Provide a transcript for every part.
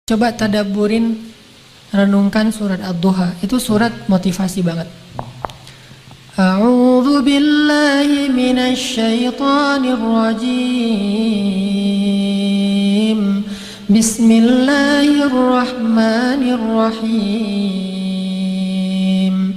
Coba tadabburin, renungkan surat Ad-Duha. Itu surat motivasi banget. A'udzu billahi minasy syaithanir rajim. Bismillahirrahmanirrahim.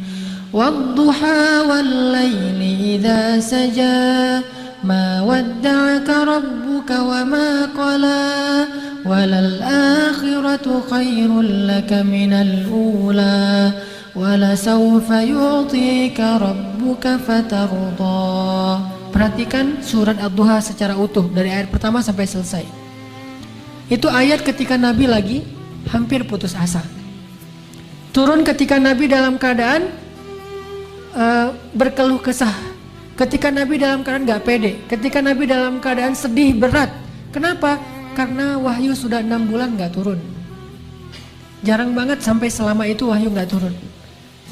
Wad-duha wal-laili idza saja. Ma wadda'aka rabbuka wa ma qala. Walal akhiratu khairul laka minal ula. Walasawfa yu'tika rabbuka fatarda. Perhatikan surat Ad-Duha secara utuh dari ayat pertama sampai selesai. Itu ayat ketika Nabi lagi hampir putus asa. Turun ketika Nabi dalam keadaan berkeluh kesah. Ketika Nabi dalam keadaan gak pede. Ketika Nabi dalam keadaan sedih berat. Kenapa? Karena wahyu sudah 6 bulan gak turun. Jarang banget sampai selama itu wahyu gak turun.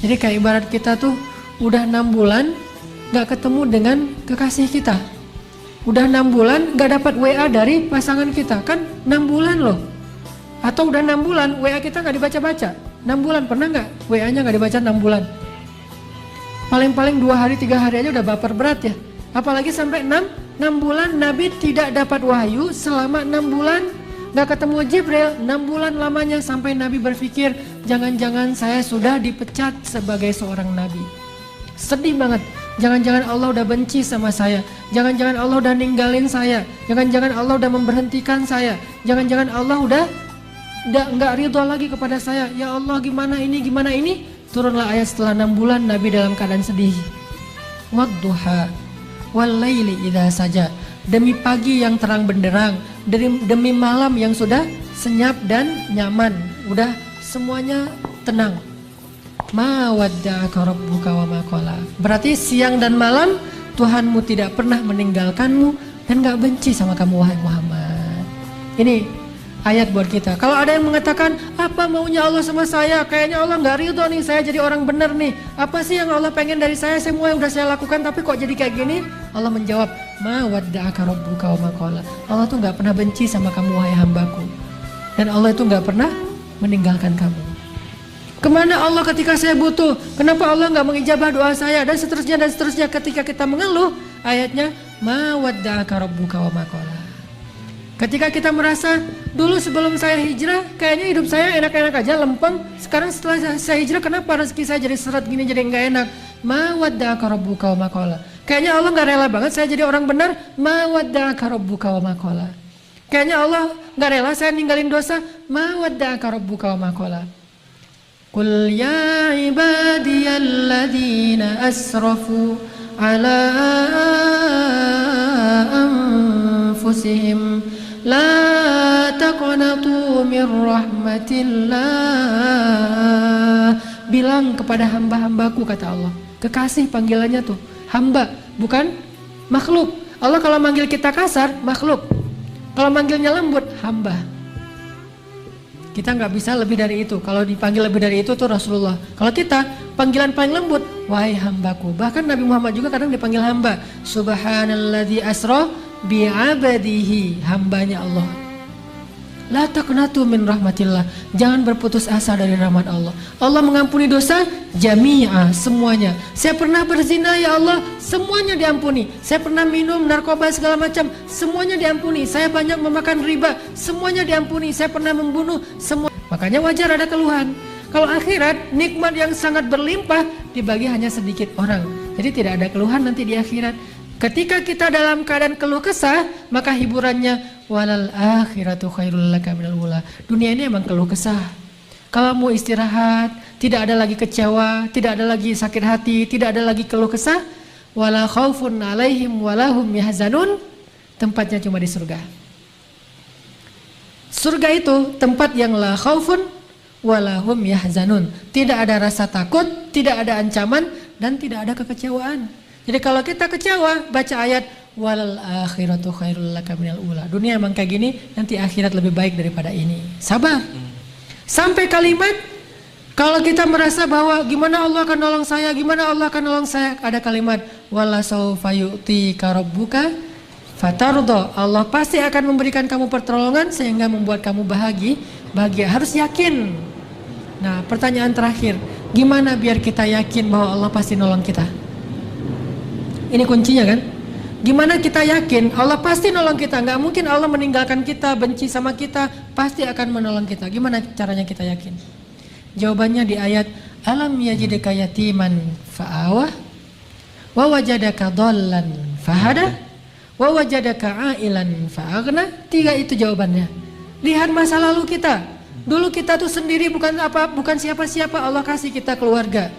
Jadi kayak ibarat kita tuh udah 6 bulan gak ketemu dengan kekasih kita. Udah 6 bulan gak dapat WA dari pasangan kita. Kan 6 bulan loh. Atau udah 6 bulan WA kita gak dibaca-baca. 6 bulan pernah gak WA-nya gak dibaca 6 bulan? Paling-paling 2 hari 3 hari aja udah baper berat ya. Apalagi sampai 6 bulan Nabi tidak dapat wahyu selama 6 bulan. Gak ketemu Jibril 6 bulan lamanya sampai Nabi berpikir jangan-jangan saya sudah dipecat sebagai seorang Nabi. Sedih banget. Jangan-jangan Allah udah benci sama saya. Jangan-jangan Allah udah ninggalin saya. Jangan-jangan Allah udah memberhentikan saya. Jangan-jangan Allah udah gak ridho lagi kepada saya. Ya Allah gimana ini gimana ini. Turunlah ayat setelah 6 bulan Nabi dalam keadaan sedih. Wad-duha wal-laili idza saja. Demi pagi yang terang benderang, demi malam yang sudah senyap dan nyaman, udah semuanya tenang. Ma wadda'aka rabbuka wa ma qala. Berarti siang dan malam Tuhanmu tidak pernah meninggalkanmu dan gak benci sama kamu wahai Muhammad. Ini ayat buat kita. Kalau ada yang mengatakan apa maunya Allah sama saya, kayaknya Allah gak ridho nih saya jadi orang benar nih. Apa sih yang Allah pengen dari saya, semua yang udah saya lakukan tapi kok jadi kayak gini. Allah menjawab, ma wadda'aka rabbuka wa ma qala. Allah tuh gak pernah benci sama kamu wahai hambaku. Dan Allah itu gak pernah meninggalkan kamu. Kemana Allah ketika saya butuh? Kenapa Allah gak mengijabah doa saya? Dan seterusnya ketika kita mengeluh. Ayatnya, ma wadda'aka rabbuka wa ma qala. Ketika kita merasa dulu sebelum saya hijrah kayaknya hidup saya enak-enak aja, lempeng. Sekarang setelah saya hijrah kenapa rezeki saya jadi seret gini, jadi nggak enak. Ma wadda'aka rabbuka wa ma qala. Kayaknya Allah nggak rela banget saya jadi orang benar. Ma wadda'aka rabbuka wa ma qala. Kayaknya Allah nggak rela saya ninggalin dosa. Ma wadda'aka rabbuka wa ma qala. Qul ya ibadiyalladzina asrafu ala anfusihim la taqnatu min rahmatillah. Bilang kepada hamba-hambaku, kata Allah. Kekasih panggilannya tuh hamba, bukan makhluk. Allah kalau manggil kita kasar, makhluk. Kalau manggilnya lembut, hamba. Kita nggak bisa lebih dari itu. Kalau dipanggil lebih dari itu tuh Rasulullah. Kalau kita panggilan paling lembut, wahai hambaku. Bahkan Nabi Muhammad juga kadang dipanggil hamba. Subhanalladzi asra bi'abadihi, hambanya Allah. La taqnatu min rahmatillah. Jangan berputus asa dari rahmat Allah. Allah mengampuni dosa jami'a, semuanya. Saya pernah berzina ya Allah, semuanya diampuni. Saya pernah minum narkoba segala macam, semuanya diampuni. Saya banyak memakan riba, semuanya diampuni. Saya pernah membunuh, semua. Makanya wajar ada keluhan. Kalau akhirat nikmat yang sangat berlimpah dibagi hanya sedikit orang. Jadi tidak ada keluhan nanti di akhirat. Ketika kita dalam keadaan keluh kesah, maka hiburannya walal akhiratu khairul laka minal ula. Dunia ini emang keluh kesah. Kalau mau istirahat, tidak ada lagi kecewa, tidak ada lagi sakit hati, tidak ada lagi keluh kesah. Wala khaufun alaihim walahum yahzanun. Tempatnya cuma di surga. Surga itu tempat yang la khaufun walahum yahzanun. Tidak ada rasa takut, tidak ada ancaman, dan tidak ada kekecewaan. Jadi kalau kita kecewa, baca ayat walal akhiratu khairul laka minal ula. Dunia emang kayak gini, nanti akhirat lebih baik daripada ini. Sabar. Sampai kalimat kalau kita merasa bahwa gimana Allah akan nolong saya, gimana Allah akan nolong saya, ada kalimat wala saufa yu'tika rabbuka fatardo, Allah pasti akan memberikan kamu pertolongan sehingga membuat kamu bahagia. Harus yakin. Nah, pertanyaan terakhir, gimana biar kita yakin bahwa Allah pasti nolong kita? Ini kuncinya kan? Gimana kita yakin Allah pasti nolong kita? Nggak mungkin Allah meninggalkan kita, benci sama kita, pasti akan menolong kita. Gimana caranya kita yakin? Jawabannya di ayat alam yajidka yatiman fa'awah wa wajadaka dhallan fahada wa wajadaka ailan fa'aghna. 3 itu jawabannya. Lihat masa lalu kita. Dulu kita tuh sendiri bukan siapa-siapa, Allah kasih kita keluarga.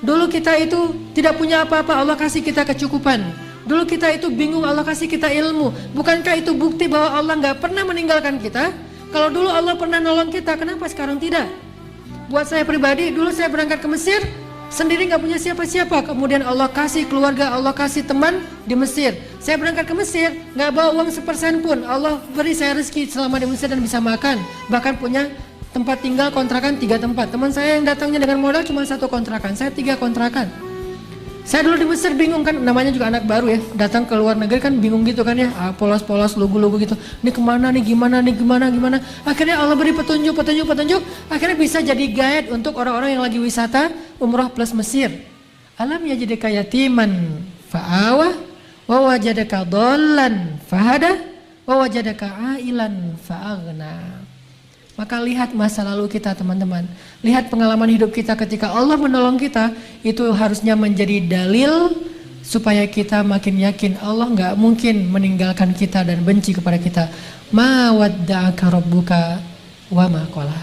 Dulu kita itu tidak punya apa-apa, Allah kasih kita kecukupan. Dulu kita itu bingung, Allah kasih kita ilmu. Bukankah itu bukti bahwa Allah nggak pernah meninggalkan kita? Kalau dulu Allah pernah nolong kita, kenapa sekarang tidak? Buat saya pribadi, dulu saya berangkat ke Mesir, sendiri nggak punya siapa-siapa. Kemudian Allah kasih keluarga, Allah kasih teman di Mesir. Saya berangkat ke Mesir, nggak bawa uang 1% pun. Allah beri saya rezeki selama di Mesir dan bisa makan. Bahkan punya tempat tinggal kontrakan 3 tempat. Teman saya yang datangnya dengan modal cuma 1 kontrakan, saya 3 kontrakan. Saya dulu di Mesir bingung kan, namanya juga anak baru ya, datang ke luar negeri kan bingung gitu kan ya, polos-polos, lugu-lugu gitu. Ini kemana nih, gimana. Akhirnya Allah beri petunjuk, akhirnya bisa jadi guide untuk orang-orang yang lagi wisata umroh plus Mesir. Alam yajidka yatiman fa'awah wa wajadaka dhallan fahada wa wajadaka ailan fa'aghna. Maka lihat masa lalu kita teman-teman. Lihat pengalaman hidup kita ketika Allah menolong kita. Itu harusnya menjadi dalil supaya kita makin yakin Allah nggak mungkin meninggalkan kita dan benci kepada kita. Ma wadda'aka rabbuka wa ma qala.